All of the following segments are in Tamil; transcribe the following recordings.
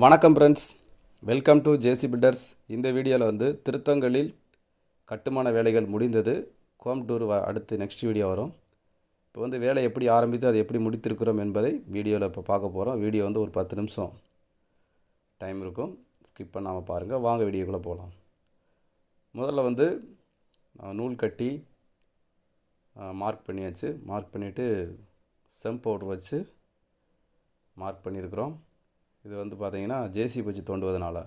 வணக்கம் friends, welcome to JC Builders. இந்த வீடியோவில் வந்து திருத்தங்களில் கட்டுமான வேலைகள் முடிந்தது. கோயம்புத்தூர் அடுத்து நெக்ஸ்ட் வீடியோ வரும். இப்போ வந்து வேலை எப்படி ஆரம்பித்து அதை எப்படி முடித்திருக்கிறோம் என்பதை வீடியோவில் இப்போ பார்க்க போகிறோம். வீடியோ வந்து ஒரு 10 நிமிஷம் டைம் இருக்கும், ஸ்கிப் பண்ணாமல் பாருங்கள். வாங்க வீடியோக்குள்ளே போகலாம். முதல்ல வந்து நூல் கட்டி மார்க் பண்ணியாச்சு. மார்க் பண்ணிவிட்டு செம் பவுடர் வச்சு மார்க் பண்ணியிருக்கிறோம். இது வந்து பார்த்திங்கன்னா ஜேசிபி வச்சு தோண்டுவதனால,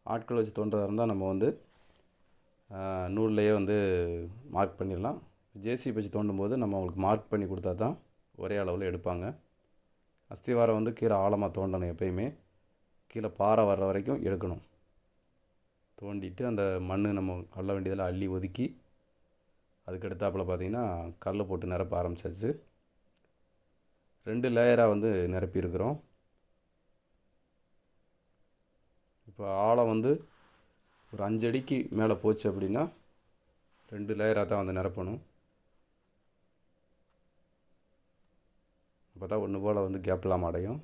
ஆட்கள் வச்சு தோண்டுறதா இருந்தால் நம்ம வந்து நூல்லையே வந்து மார்க் பண்ணிடலாம். ஜேசிபி வச்சு தோண்டும்போது நம்ம அவங்களுக்கு மார்க் பண்ணி கொடுத்தா தான் ஒரே அளவில் எடுப்பாங்க. அஸ்திவாரம் வந்து கீழே ஆழமாக தோண்டணும். எப்பயுமே கீழே பாறை வர்ற வரைக்கும் எடுக்கணும். தோண்டிட்டு அந்த மண் நம்ம அள்ள வேண்டியதில் அள்ளி ஒதுக்கி அதுக்கு எடுத்தாப்பில் பார்த்திங்கன்னா கல் போட்டு நிரப்ப ஆரம்பிச்சாச்சு. 2 லேயராக வந்து நிரப்பியிருக்கிறோம். இப்போ ஆழம் வந்து ஒரு 5 அடிக்கு மேலே போச்சு அப்படின்னா 2 லேயராக தான் வந்து நிரப்பணும். அப்போ தான் ஒன்று போல் வந்து கேப் இல்லாமல் அடையும்.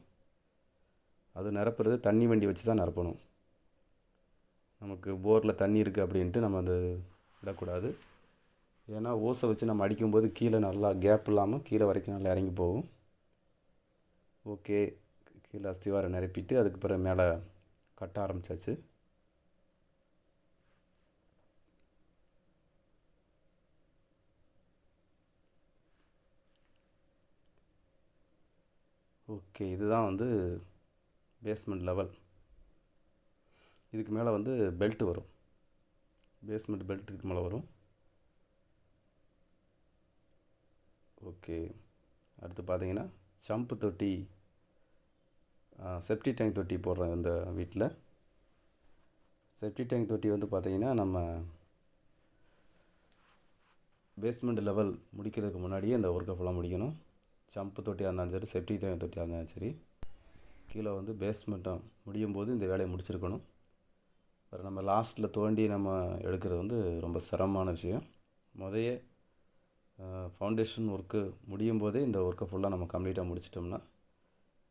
அது நிரப்புறது தண்ணி வண்டி வச்சு தான் நிரப்பணும். நமக்கு போரில் தண்ணி இருக்குது அப்படின்ட்டு நம்ம அந்த விடக்கூடாது. ஏன்னா ஓசை வச்சு நம்ம அடிக்கும்போது கீழே நல்லா கேப் இல்லாமல் கீழே வரைக்கும் நல்லா இறங்கி போகும். ஓகே, கீழே அஸ்திவாரம் நிரப்பிட்டு அதுக்கு பிறகு மேலே கட்ட ஆரம்பித்தாச்சு. ஓகே, இதுதான் வந்து பேஸ்மெண்ட் லெவல். இதுக்கு மேலே வந்து பெல்ட் வரும். பேஸ்மெண்ட் பெல்ட் இதுக்கு மேலே வரும். ஓகே, அடுத்து பார்த்தீங்கன்னா சம்பு தொட்டி, செப்டி டேங்க் தொட்டி போடுறோம். இந்த வீட்டில் செப்டி டேங்க் தொட்டி வந்து பார்த்திங்கன்னா நம்ம பேஸ்மெண்ட் லெவல் முடிக்கிறதுக்கு முன்னாடியே இந்த ஒர்க்கை ஃபுல்லாக முடிக்கணும். சம்பு தொட்டியாக இருந்தாலும் சரி, செப்டி டேங்க் தொட்டியாக இருந்தாலும் சரி, கீழே வந்து பேஸ்மெண்ட்டை முடியும் போது இந்த வேலையை முடிச்சிருக்கணும். அப்புறம் நம்ம லாஸ்ட்டில் தோண்டி நம்ம எடுக்கிறது வந்து ரொம்ப சிரமமான விஷயம். முதைய ஃபவுண்டேஷன் ஒர்க்கு முடியும் போதே இந்த ஒர்க்கை ஃபுல்லாக நம்ம கம்ப்ளீட்டாக முடிச்சிட்டோம்னா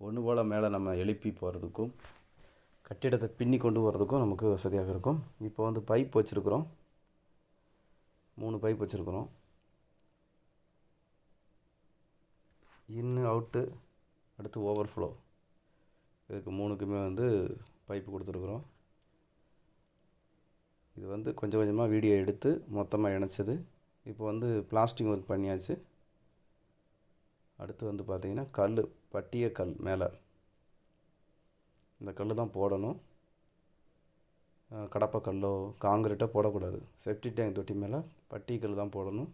ஒன்று போல் மேலே நம்ம எழுப்பி போகிறதுக்கும் கட்டிடத்தை பின்னி கொண்டு போகிறதுக்கும் நமக்கு வசதியாக இருக்கும். இப்போ வந்து பைப் வச்சுருக்குறோம். 3 பைப் வச்சுருக்குறோம். இன்னு அவுட்டு, அடுத்து ஓவர்ஃப்ளோ. இதுக்கு 3க்குமே வந்து பைப்பு கொடுத்துருக்குறோம். இது வந்து கொஞ்சம் கொஞ்சமாக வீடியோ எடுத்து மொத்தமாக இணைச்சது. இப்போ வந்து பிளாஸ்டிக் ஒர்க் பண்ணியாச்சு. அடுத்து வந்து பார்த்திங்கன்னா கல், பட்டிய கல் மேலே இந்த கல் தான் போடணும். கடப்பை கல்லோ காங்கிரீட்டோ போடக்கூடாது. செப்டி டேங்க் தொட்டி மேலே பட்டி கல் தான் போடணும்.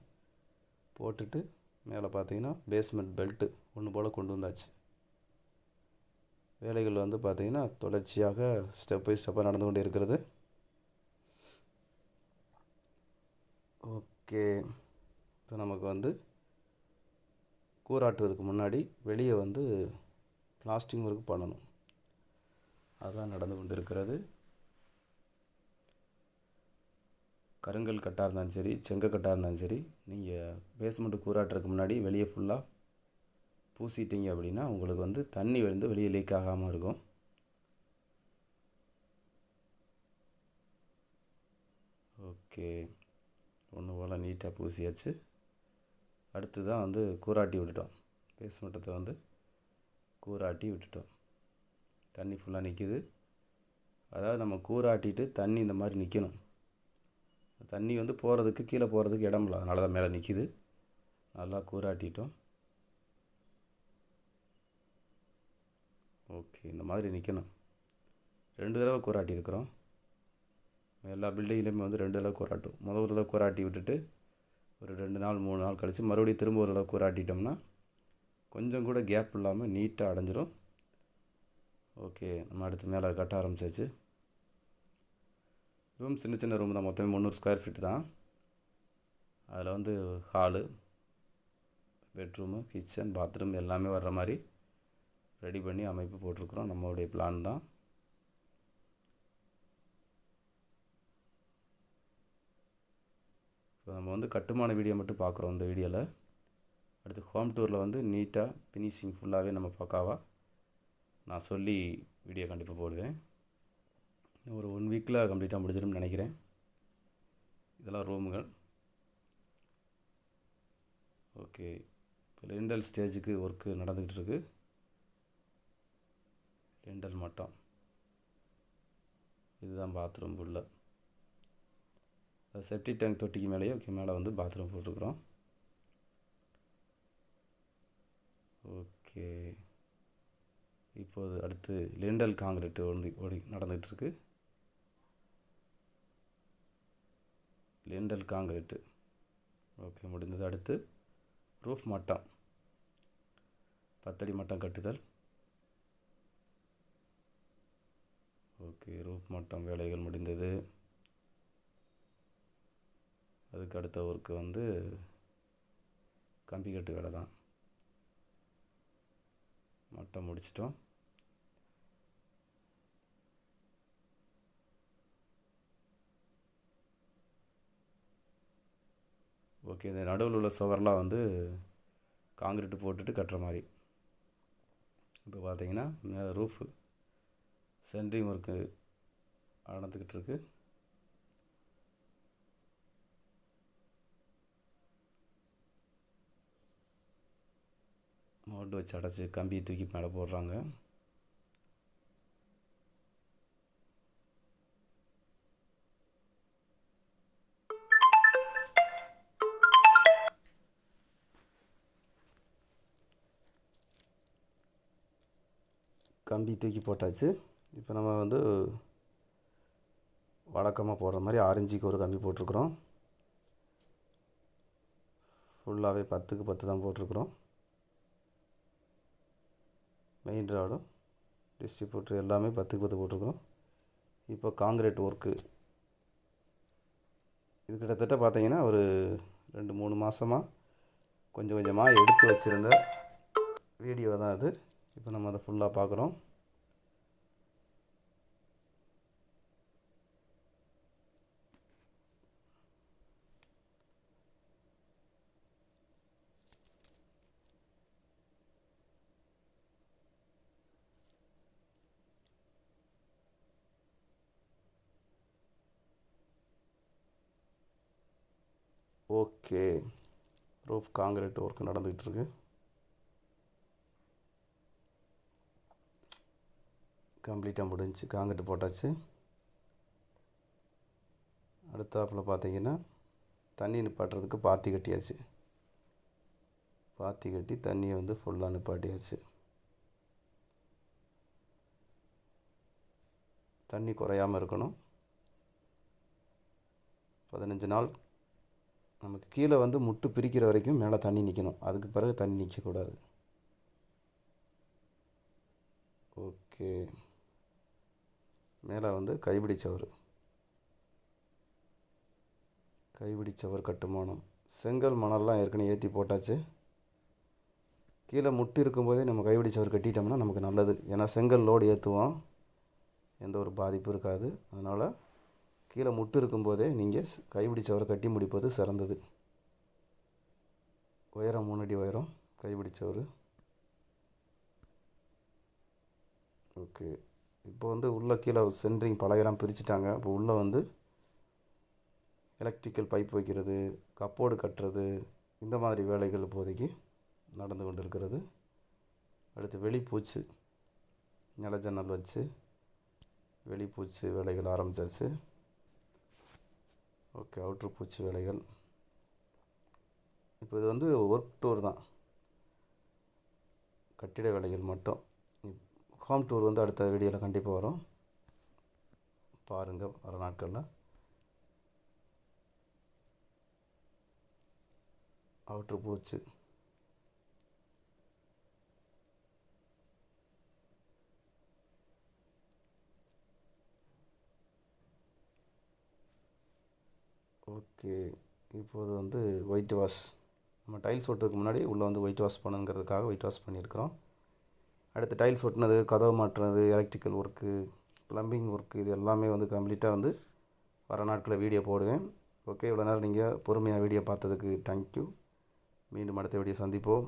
போட்டுட்டு மேலே பார்த்திங்கன்னா பேஸ்மெண்ட் பெல்ட்டு ஒன்று போல் கொண்டு வந்தாச்சு. வேலைகள் வந்து பார்த்திங்கன்னா தொடர்ச்சியாக ஸ்டெப் பை ஸ்டெப்பாக நடந்து கொண்டு இருக்கிறது. ஓகே, இப்போ நமக்கு வந்து கூராட்டுவதுக்கு முன்னாடி வெளியே வந்து பிளாஸ்டிக் ஒர்க் பண்ணணும். அதுதான் நடந்து கொண்டு இருக்கிறது. கருங்கல் கட்டாக இருந்தாலும் சரி, செங்கக்கட்டாக இருந்தாலும் சரி, நீங்கள் பேஸ்மெண்ட்டு கூராட்டுறதுக்கு முன்னாடி வெளியே ஃபுல்லாக பூசிட்டீங்க அப்படின்னா உங்களுக்கு வந்து தண்ணி வந்து வெளியே லீக் ஆகாமல் இருக்கும். ஓகே, ஒன்று போல் நீட்டாக பூசியாச்சு. அடுத்து தான் வந்து கூராட்டி விட்டுட்டோம். பேஸ்மெண்ட்டத்தை வந்து கூராட்டி விட்டுட்டோம். தண்ணி ஃபுல்லாக நிற்கிது. அதாவது நம்ம கூராட்டிட்டு தண்ணி இந்த மாதிரி நிற்கணும். தண்ணி வந்து போகிறதுக்கு கீழே போகிறதுக்கு இடம் இல்லை, அதனால தான் மேலே நிற்கிது. நல்லா கூராட்டிட்டோம். ஓகே, இந்த மாதிரி நிற்கணும். 2 தடவை கூராட்டி இருக்கிறோம். எல்லா பில்டிங்லேயுமே வந்து 2 தடவை கூராட்டும். முதல் தடவை கூராட்டி விட்டுட்டு ஒரு 2 நாள் 3 நாள் கழித்து மறுபடியும் திரும்ப ஒரு தடவை கூராட்டிட்டோம்னா கொஞ்சம் கூட கேப் இல்லாமல் நீட்டாக அடைஞ்சிரும். ஓகே, நம்ம அடுத்து மேலே கட்ட ஆரம்பிச்சாச்சு. ரூம் சின்ன சின்ன ரூம் தான், மொத்தமே 300 ஸ்கொயர் ஃபீட் தான். அதில் வந்து ஹாலு, பெட்ரூமு, கிச்சன், பாத்ரூம் எல்லாமே வர்ற மாதிரி ரெடி பண்ணி அமைப்பு போட்டிருக்குறோம். நம்மளுடைய பிளான் தான். இப்போ நம்ம வந்து கட்டுமான வீடியோ மட்டும் பார்க்குறோம் இந்த வீடியோவில். அடுத்து ஹோம் டூரில் வந்து நீட்டாக ஃபினிஷிங் ஃபுல்லாகவே நம்ம பக்காவாக நான் சொல்லி வீடியோ கண்டிப்பாக போடுவேன். ஒரு 1 வீக்கில் கம்ப்ளீட்டாக முடிஞ்சிடும்னு நினைக்கிறேன். இதெல்லாம் ரூமுகள். ஓகே, இப்போ லிண்டல் ஸ்டேஜுக்கு ஒர்க்கு நடந்துக்கிட்டு இருக்கு. லிண்டல் மட்டும் இதுதான் பாத்ரூம் உள்ள. செப்டி டேங்க் தொட்டிக்கு மேலேயே மேலே வந்து பாத்ரூம் போட்டிருக்குறோம். ஓகே, இப்போது அடுத்து லிண்டல் காங்கிரீட் ஓடி நடந்துகிட்டு இருக்கு. லிண்டல் காங்கிரீட்டு ஓகே முடிந்தது. அடுத்து ரூஃப் மட்டம் 10 அடி மட்டம் கட்டுதல். ஓகே, ரூஃப் மட்டம் வேலைகள் முடிந்தது. அதுக்கு அடுத்த ஒர்க்கு வந்து கம்பி கட்டு வேலை தான். மட்டம் முடிச்சிட்டோம். ஓகே, இந்த நடுவில் உள்ள சுவர்லாம் வந்து காங்கிரீட்டு போட்டுட்டு கட்டுற மாதிரி. இப்போ பார்த்தீங்கன்னா மேலே ரூஃபு சென்ட்ரிங் ஒர்க்கு நடந்துக்கிட்டு இருக்கு. மோல்டு வச்சு அடைச்சி கம்பியை தூக்கி மேலே போடுறாங்க. கம்பி தூக்கி போட்டாச்சு. இப்போ நம்ம வந்து வழக்கமாக போடுற மாதிரி 6 இன்ச்சுக்கு ஒரு கம்பி போட்டிருக்குறோம். ஃபுல்லாகவே 10க்கு 10 தான் போட்டிருக்குறோம். மெயின் ராடும் டிஸ்ட்ரிபியூட்டர் எல்லாமே 10க்கு 10 போட்டிருக்குறோம். இப்போ காங்கிரீட் ஒர்க்கு இது கிட்டத்தட்ட பார்த்தீங்கன்னா ஒரு 2-3 மாதமாக கொஞ்சம் கொஞ்சமாக எடுத்து வச்சுருந்த வீடியோ தான் அது. இப்போ நம்ம அதை ஃபுல்லாக பார்க்குறோம். ஓகே, ரூஃப் காங்கிரீட் ஒர்க் நடந்துகிட்டு இருக்கு. கம்ப்ளீட்டாக முடிஞ்சு காங்கிரீட் போட்டாச்சு. அடுத்தாப்பில் பார்த்தீங்கன்னா தண்ணி நிப்பாட்டுறதுக்கு பாத்தி கட்டியாச்சு. பாத்தி கட்டி தண்ணியை வந்து ஃபுல்லாக நிப்பாட்டியாச்சு. தண்ணி குறையாமல் இருக்கணும். 15 நாள் நமக்கு கீழே வந்து முட்டு பிரிக்கிற வரைக்கும் மேலே தண்ணி நிற்கணும். அதுக்கு பிறகு தண்ணி நிற்கக்கூடாது. ஓகே, மேலே வந்து கைப்பிடி சவர் கட்டுமானம். செங்கல் மணல்லாம் ஏற்கனவே ஏற்றி போட்டாச்சு. கீழே முட்டு இருக்கும்போதே நம்ம கைப்பிடி சவர் கட்டிட்டோம்னா நமக்கு நல்லது. ஏன்னா செங்கல் லோடு ஏற்றுவோம், எந்த ஒரு பாதிப்பும் இருக்காது. அதனால் கீழே முட்டு இருக்கும்போதே நீங்கள் கைப்பிடி சவரை கட்டி முடிப்பது சிறந்தது. உயரம் 3 அடி உயரம் கைப்பிடி சவர். ஓகே, இப்போ வந்து உள்ளே கீழே சென்ட்ரிங் பலகையெல்லாம் பிரிச்சுட்டாங்க. இப்போ உள்ளே வந்து எலக்ட்ரிக்கல் பைப் வைக்கிறது, கப்போர்டு கட்டுறது, இந்த மாதிரி வேலைகள் இப்போதைக்கு நடந்து கொண்டு இருக்கிறது. அடுத்து வெளிப்பூச்சு நில ஜன்னல் வச்சு வெளிப்பூச்சு வேலைகள் ஆரம்பித்தாச்சு. ஓகே, அவுட்ரு பூச்சி வேலைகள். இப்போ இது வந்து ஒர்க் டூர் தான், கட்டிட வேலைகள் மட்டும். ஹோம் டூர் வந்து அடுத்த வீடியோவில் கண்டிப்பாக வரும், பாருங்கள் வர நாட்களில். அவுட்ரு பூச்சு ஓகே. இப்போது வந்து ஒயிட் வாஷ், நம்ம டைல்ஸ் ஒட்டுறதுக்கு முன்னாடி உள்ளே வந்து ஒயிட் வாஷ் பண்ணுங்கிறதுக்காக ஒயிட் வாஷ் பண்ணியிருக்கிறோம். அடுத்து டைல்ஸ் ஒட்டினது, கதவு மாட்டுறது, எலக்ட்ரிக்கல் ஒர்க்கு, ப்ளம்பிங் ஒர்க்கு, இது எல்லாமே வந்து கம்ப்ளீட்டாக வந்து வர நாட்களில் வீடியோ போடுவேன். ஓகே, இவ்வளோ நேரம் நீங்கள் பொறுமையாக வீடியோ பார்த்ததுக்கு தேங்க்யூ. மீண்டும் அடுத்த வீடியோ சந்திப்போம்.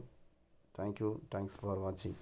தேங்க்யூ, தேங்க்ஸ் ஃபார் வாட்சிங்.